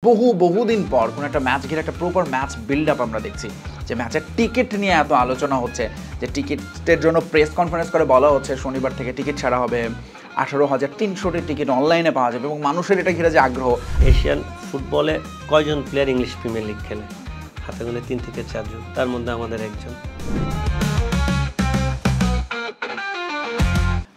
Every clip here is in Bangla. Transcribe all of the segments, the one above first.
বহুদিন পর কোন একটা ম্যাচ ঘিরে একটা প্রপার ম্যাচ বিল্ড আপ আমরা দেখছি যে ম্যাচের টিকিট নিয়ে এত আলোচনা হচ্ছে যে টিকিটের জন্য প্রেস কনফারেন্স করে বলা হচ্ছে শনিবার থেকে টিকিট ছাড়া হবে 18,300টি টিকিট অনলাইনে পাওয়া যাবে এবং মানুষের এটা ঘিরে যে আগ্রহ। এশিয়ান ফুটবলে কয়জন প্লেয়ার ইংলিশ প্রিমিয়ার লিগ খেলে? হাতে গোনে 3 থেকে 4 জন, তার মধ্যে আমাদের একজন।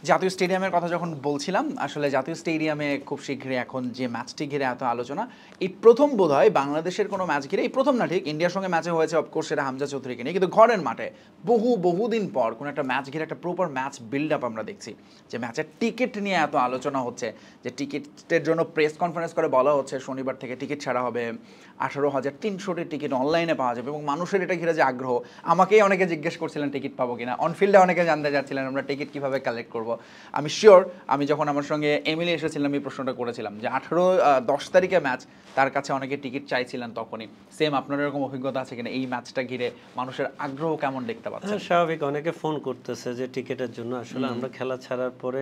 জাতীয় স্টেডিয়ামের কথা যখন বলছিলাম, আসলে জাতীয় স্টেডিয়ামে খুব শীঘ্রই এখন যে ম্যাচটি ঘিরে এত আলোচনা, এই প্রথম বোধহয় বাংলাদেশের কোনো ম্যাচ ঘিরে, এই প্রথম না ঠিক, ইন্ডিয়ার সঙ্গে ম্যাচে হয়েছে অফকোর্স সেটা হামজা চৌধুরীকে নিয়ে, কিন্তু ঘরের মাঠে বহুদিন পর কোনো একটা ম্যাচ ঘিরে একটা প্রপার ম্যাচ বিল্ড আপ আমরা দেখছি যে ম্যাচের টিকিট নিয়ে এত আলোচনা হচ্ছে যে টিকিটের জন্য প্রেস কনফারেন্স করে বলা হচ্ছে শনিবার থেকে টিকিট ছাড়া হবে 18,300টি টিকিট অনলাইনে পাওয়া যাবে এবং মানুষের এটা ঘিরে যে আগ্রহ। আমাকেই অনেকে জিজ্ঞেস করছিলেন টিকিট পাবো কিনা, অনফিল্ডে অনেকে জানতে চাচ্ছিলেন আমরা টিকিট কীভাবে কালেক্ট করবো। আমি শিওর, আমি যখন আমার সঙ্গে এমিলি এসেছিলাম এই প্রশ্নটা করেছিলাম যে 10 তারিখে ম্যাচ, তার কাছে অনেকে টিকিট চাইছিলেন তখনই। সেম আপনার এরকম অভিজ্ঞতা আছে কিনা, এই ম্যাচটা ঘিরে মানুষের আগ্রহ কেমন দেখতে পাচ্ছেন? স্বাভাবিক, অনেকে ফোন করতেছে যে টিকিটের জন্য। আসলে আমরা খেলা ছাড়ার পরে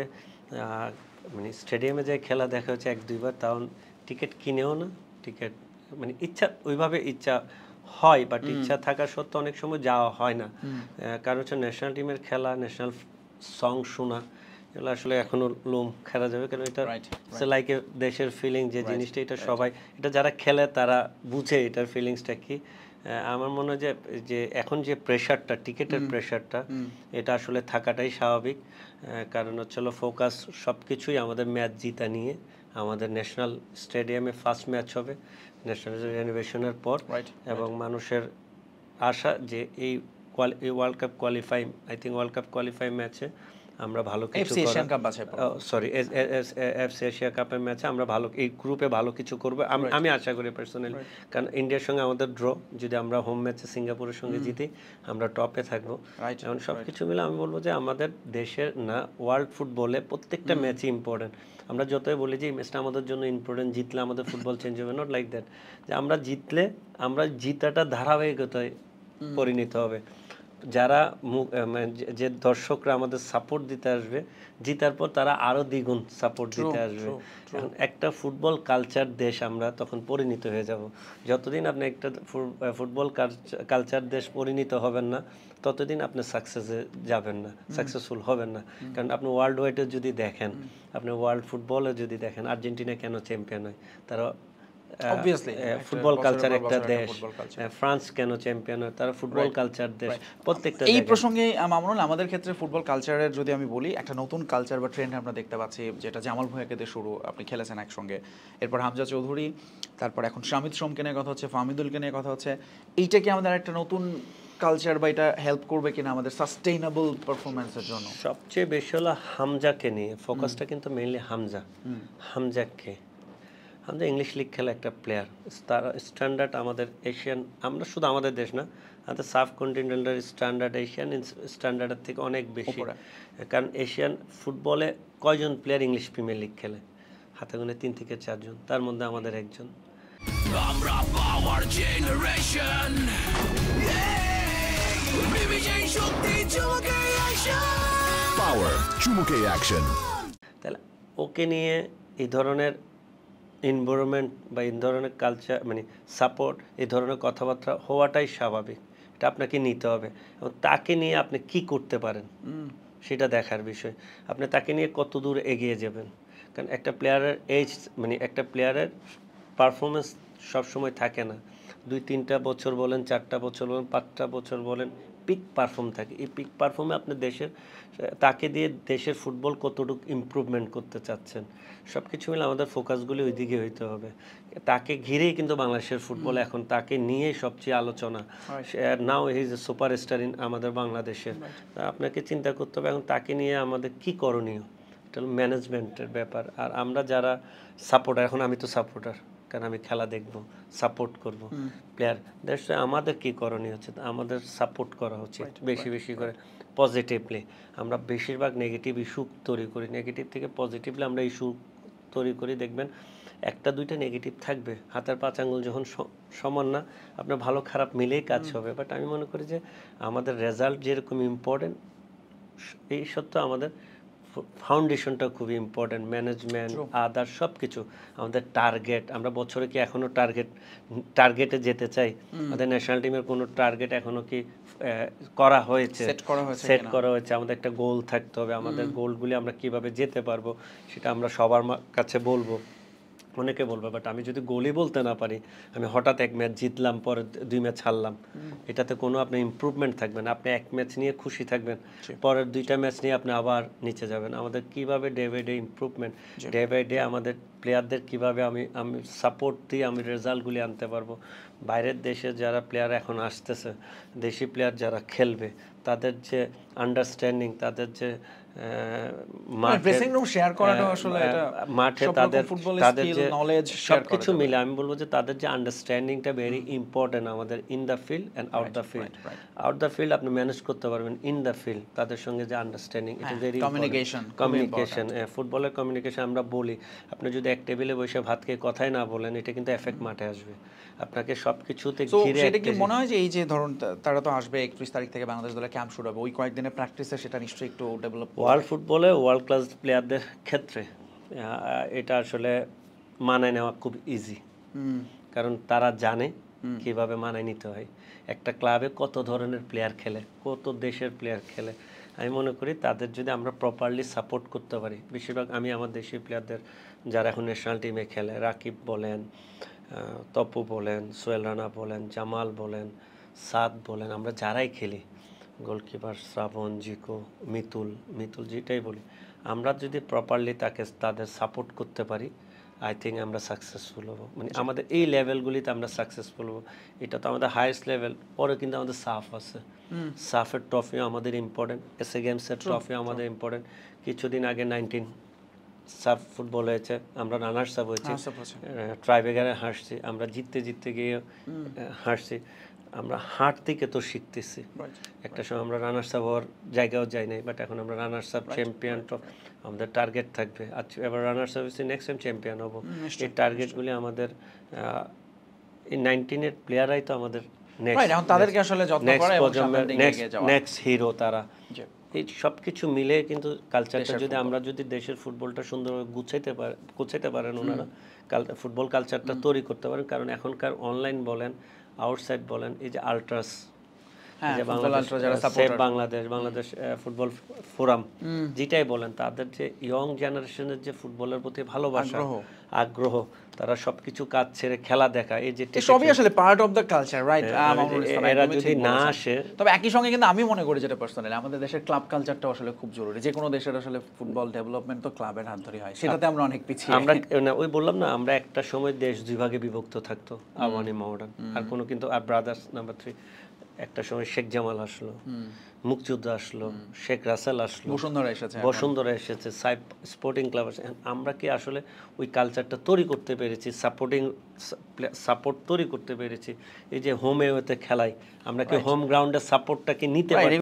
মানে স্টেডিয়ামে যাই খেলা দেখা হচ্ছে 1-2 বার, তাও টিকিট কিনেও না। টিকিট মানে ইচ্ছা, ওইভাবে ইচ্ছা হয়, বাট ইচ্ছা থাকা সত্ত্বেও অনেক সময় যাওয়া হয় না। কারণ হচ্ছে ন্যাশনাল টিমের খেলা, ন্যাশনাল সং শোনা, এগুলো আসলে এখনো লোম খেলা যাবে, কারণ এটা লাইক দেশের ফিলিং যে জিনিসটা, এটা সবাই, এটা যারা খেলে তারা বুঝে এটার ফিলিংসটা কি। আমার মনে হয় যে এখন যে প্রেশারটা, টিকিটের প্রেশারটা, এটা আসলে থাকাটাই স্বাভাবিক। কারণ হচ্ছে ফোকাস সব কিছুই আমাদের ম্যাচ জিতা নিয়ে। আমাদের ন্যাশনাল স্টেডিয়ামে ফার্স্ট ম্যাচ হবে ন্যাশনাল রেনোভেশনের পর, এবং মানুষের আশা যে এই world cup qualify, I think world cup qualify ম্যাচে আমরা ভালো কিছু এফসি এশিয়া কাপের ম্যাচে আমরা ভালো, এই গ্রুপে ভালো কিছু করবো আমি আশা করি পার্সোনালি। কারণ ইন্ডিয়ার সঙ্গে আমাদের ড্র, যদি আমরা হোম ম্যাচে সিঙ্গাপুরের সঙ্গে জিতি আমরা টপে থাকবো। এখন সব কিছু মিলে আমি বলবো যে আমাদের দেশের না, ওয়ার্ল্ড ফুটবলে প্রত্যেকটা ম্যাচই ইম্পর্টেন্ট। আমরা যতই বলি যে এই ম্যাচটা আমাদের জন্য ইম্পর্টেন্ট, জিতলে আমাদের ফুটবল চেঞ্জ হবে, নট লাইক দ্যাট। যে আমরা জিতলে আমরা জিতাটা ধারাবাহিকতায় পরিণত হবে। যারা যে দর্শকরা আমাদের সাপোর্ট দিতে আসবে, জিতার পর তারা আরো দ্বিগুণ সাপোর্ট দিতে আসবে। এখন একটা ফুটবল কালচার দেশ আমরা তখন পরিণত হয়ে যাব। যতদিন আপনি একটা ফুটবল কালচার দেশ পরিণত হবেন না, ততদিন আপনি সাকসেসে যাবেন না, সাকসেসফুল হবেন না। কারণ আপনি ওয়ার্ল্ড ওয়াইডে যদি দেখেন, আপনি ওয়ার্ল্ড ফুটবলে যদি দেখেন, আর্জেন্টিনা কেন চ্যাম্পিয়ন হয়? তারা ফুটবল কালচার একটা দেশ। ফ্রান্স কেন চ্যাম্পিয়ন হয়? তারা ফুটবল কালচার দেশ। প্রত্যেকটা এই প্রসঙ্গে মামুনুল, আমাদের ক্ষেত্রে ফুটবল কালচারের যদি আমি বলি, একটা নতুন কালচার বা ট্রেন্ড আমরা দেখতে পাচ্ছি, যেটা জামাল ভুঁইয়াকে দিয়ে শুরু, আপনি খেলেছেন একসঙ্গে, এরপর হামজা চৌধুরী, তারপর এখন শামিদ সোমকে নিয়ে কথা হচ্ছে, ফাহমিদুলকে নিয়ে কথা হচ্ছে। এইটা কি আমাদের একটা নতুন কালচার বা এটা হেল্প করবে কিনা আমাদের সাস্টেইনেবল পারফরম্যান্সের জন্য? সবচেয়ে বেশি হলো হামজাকে নিয়ে ফোকাসটা, কিন্তু মেইনলি হামজাকে। আমাদের ইংলিশ লিগ খেলা একটা প্লেয়ার, তার স্ট্যান্ডার্ড আমাদের এশিয়ান, আমরা শুধু আমাদের দেশ না, আমাদের সাব কন্টিনেন্টাল স্ট্যান্ডার্ড এশিয়ান স্ট্যান্ডার্ডের থেকে অনেক বেশি। কারণ এশিয়ান ফুটবলে কয়জন প্লেয়ার ইংলিশ প্রিমিয়ার লিগ খেলে? হাতে গোনে 3 থেকে 4 জন, তার মধ্যে আমাদের একজন। আমরা পাওয়ার জেনারেশন, পাওয়ার চুমুকে অ্যাকশন। তাহলে ওকে নিয়ে এই ধরনের এনভায়রনমেন্ট বা এই ধরনের কালচার, মানে সাপোর্ট, এই ধরনের কথাবার্তা হওয়াটাই স্বাভাবিক। এটা আপনাকে নিতে হবে, এবং তাকে নিয়ে আপনি কি করতে পারেন সেটা দেখার বিষয়। আপনি তাকে নিয়ে কত দূর এগিয়ে যাবেন। কারণ একটা প্লেয়ারের এজ, মানে একটা প্লেয়ারের পারফরমেন্স সবসময় থাকে না। 2-3টা বছর বলেন, 4টা বছর বলেন, 5টা বছর বলেন, পিক পারফর্ম থাকে। এই পিক পারফর্মে আপনি তাকে দিয়ে দেশের ফুটবল কতটুকু ইমপ্রুভমেন্ট করতে চাচ্ছেন, সব কিছু মিলে আমাদের ফোকাসগুলি ওই দিকে হইতে হবে। তাকে ঘিরেই কিন্তু বাংলাদেশের ফুটবল এখন, তাকে নিয়ে সবচেয়ে আলোচনা। Now he is a superstar in আমাদের বাংলাদেশের। আপনাকে চিন্তা করতে হবে এখন তাকে নিয়ে আমাদের কি করণীয়। এটা হলো ম্যানেজমেন্টের ব্যাপার। আর আমরা যারা সাপোর্টার, এখন আমি তো সাপোর্টার, কারণ আমি খেলা দেখব, সাপোর্ট করব প্লেয়ার, দ্যাটস আমাদের কি করণীয় হচ্ছে, আমাদের সাপোর্ট করা উচিত বেশি করে পজিটিভলি। আমরা বেশিরভাগ নেগেটিভ ইস্যু তৈরি করি, নেগেটিভ থেকে পজিটিভলি আমরা ইস্যু তৈরি করি। দেখবেন 1-2টা নেগেটিভ থাকবে, হাতের 5 আঙ্গুল যখন সমান না, আপনার ভালো খারাপ মিলেই কাজ হবে। বাট আমি মনে করি যে আমাদের রেজাল্ট যেরকম ইম্পর্টেন্ট, এই সত্ত্বেও আমাদের ফাউন্ডেশনটা খুবই ইম্পর্টেন্ট, ম্যানেজমেন্ট আদার সব কিছু, আমাদের টার্গেট, আমরা বছরে কি এখনো টার্গেটে যেতে চাই? আমাদের ন্যাশনাল টিমের কোনো টার্গেট এখনো কি করা হয়েছে, সেট করা হয়েছে? আমাদের একটা গোল থাকতে হবে, আমাদের গোলগুলি আমরা কিভাবে যেতে পারবো সেটা আমরা সবার কাছে বলবো, অনেকে বলবে। বাট আমি যদি গোলই বলতে না পারি, আমি হঠাৎ এক ম্যাচ জিতলাম, পরে 2 ম্যাচ হারলাম, এটাতে কোনো আপনার ইমপ্রুভমেন্ট থাকবে না। আপনি এক ম্যাচ নিয়ে খুশি থাকবেন, পরের 2টা ম্যাচ নিয়ে আপনি আবার নিচে যাবেন। আমাদের কিভাবে day by day improvement, day by day আমাদের প্লেয়ারদের কিভাবে আমি সাপোর্ট দিয়ে আমি রেজাল্টগুলি আনতে পারবো। বাইরের দেশে যারা প্লেয়ার এখন আসতেছে, দেশি প্লেয়ার যারা খেলবে, তাদের যে আন্ডারস্ট্যান্ডিং, তাদের যে ড্রেসিং রুম শেয়ার করাটা আসলে এটা মাঠে তাদের যে নলেজ সবকিছু মিলে আমি বলবো যে তাদের যে আন্ডারস্ট্যান্ডিংটা ভেরি ইম্পর্টেন্ট আমাদের in the field and out the field. Out the field আপনি ম্যানেজ করতে পারবেন, ইন দ্য ফিল্ড তাদের সঙ্গে যে আন্ডারস্ট্যান্ডিং, এটা ভেরি কমিউনিকেশন। ফুটবলের কমিউনিকেশন আমরা বলি, আপনি যদি এক টেবিলে বসে ভাত খেয়ে কথাই না বলেন, এটা কিন্তু এফেক্ট মাঠে আসবে। আপনাকে সবকিছুতে ঘিরে সেটা কি মনে হয় যে এই যে ধরুন তারা তো আসবে 31 তারিখ থেকে বাংলাদেশ দলে ক্যাম্প শুরু হবে, ওই কয়েকদিনের প্র্যাকটিসে সেটা নিশ্চয়ই একটু ডেভেলপ ওয়ার্ল্ড ফুটবলে ওয়ার্ল্ড ক্লাস প্লেয়ারদের ক্ষেত্রে এটা আসলে মানায় নেওয়া খুব ইজি, কারণ তারা জানে কিভাবে মানায় নিতে হয়। একটা ক্লাবে কত ধরনের প্লেয়ার খেলে, কত দেশের প্লেয়ার খেলে। আমি মনে করি তাদের যদি আমরা প্রপারলি সাপোর্ট করতে পারি, বেশিরভাগ আমি আমার দেশীয় প্লেয়ারদের যারা এখন ন্যাশনাল টিমে খেলে, রাকিব বলেন, তপু বলেন, সোহেল রানা বলেন, জামাল বলেন, সাদ বলেন, আমরা যারাই খেলি, গোলকিপার শ্রাবণ, জিকো, মিতুল যেটাই বলি, আমরা যদি প্রপারলি তাদের সাপোর্ট করতে পারি, আই থিঙ্ক আমরা সাকসেসফুল হব। মানে আমাদের এই লেভেলগুলিতে আমরা সাকসেসফুল হব। এটা তো আমাদের হাইয়েস্ট লেভেল। পরে কিন্তু আমাদের সাফ আছে, সাফের ট্রফিও আমাদের ইম্পর্টেন্ট, এসএ গেমসের ট্রফিও আমাদের ইম্পর্টেন্ট। কিছুদিন আগে 19 সাফ ফুটবল হয়েছে, আমরা রানার্স আপ হয়েছি, ট্রাইবেগারে হারছি, আমরা জিততে গিয়ে হারছি। আমরা হার থেকে তো শিখতেছি। একটা সময় আমরা রানার্স আপ হওয়ার জায়গাও যাই নাই, বাট এখন আমরা রানার্স আপ, চ্যাম্পিয়ন, আমাদের টার্গেট থাকবে। আচ্ছা, এবার রানার্স আপ হচ্ছে, নেক্সট টাইম চ্যাম্পিয়ন হবো। এই টার্গেটগুলি আমাদের এই 19-এর প্লেয়াররাই তো আমাদের নেক্সট হিরো। তারা এই সব কিছু মিলে কিন্তু কালচারটা যদি আমরা যদি দেশের ফুটবলটা সুন্দরভাবে গুছাইতে পারেন ওনারা, ফুটবল কালচারটা তৈরি করতে পারেন। কারণ এখনকার অনলাইন বলেন, আউটসাইড বলেন, এই যে আল্ট্রাস, বাংলাদেশ ফুটবল ফোরাম যেটাই বলেন, তাদের যে ইয়ং জেনারেশনের যে ফুটবলের প্রতি ভালোবাসা, আগ্রহ, তারা সবকিছু কাজ ছেড়ে খেলা দেখা, এই যে সবই আসলে part of the culture, right? এরা যদি না আসে, তবে একই সঙ্গে কিন্তু আমি মনে করি যেটা পার্সোনালি, আমাদের দেশের ক্লাব কালচারটা আসলে খুব জরুরি। যে কোনো দেশের আসলে ফুটবল ডেভেলপমেন্ট তো ক্লাবের হাত ধরে হয়, সেটাতে আমরা অনেক পিছিয়ে। আমরা ওই বললাম না, আমরা একটা সময় দেশ 2 ভাগে বিভক্ত থাকতো, আওয়ানি মডার্ন, আর কোনো কিন্তু আর ব্রাদার্স নাম্বার 3। একটা সময় শেখ জামাল আসলো, মুক্তিযোদ্ধা আসলো, শেখ রাসেল আসলো, বসুন্ধরা এসেছে, স্পোর্টিং ক্লাব আছে। আমরা কি আসলে ওই কালচারটা তৈরি করতে পেরেছি, সাপোর্ট তৈরি করতে পেরেছি? এই যে হোম এওয়েতে খেলাই, আমরা কি হোম গ্রাউন্ডের সাপোর্টটাকে নিতে পারি?